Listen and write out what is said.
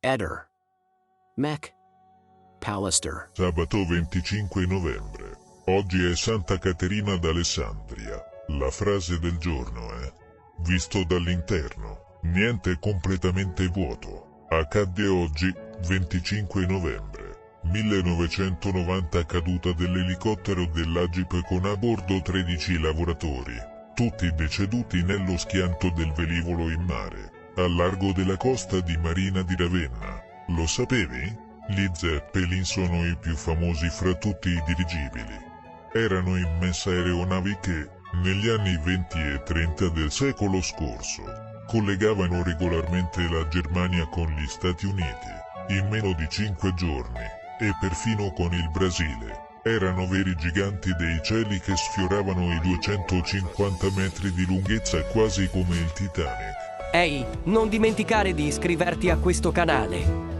Eder. Mac. Pallister. Sabato 25 novembre. Oggi è Santa Caterina d'Alessandria. La frase del giorno è: visto dall'interno, niente è completamente vuoto. Accadde oggi, 25 novembre 1990, caduta dell'elicottero dell'Agip con a bordo 13 lavoratori, tutti deceduti nello schianto del velivolo in mare, al largo della costa di Marina di Ravenna. Lo sapevi? Gli Zeppelin sono i più famosi fra tutti i dirigibili. Erano immense aeronavi che, negli anni 20 e 30 del secolo scorso, collegavano regolarmente la Germania con gli Stati Uniti, in meno di 5 giorni, e perfino con il Brasile. Erano veri giganti dei cieli che sfioravano i 250 metri di lunghezza, quasi come il Titanic. Ehi, non dimenticare di iscriverti a questo canale.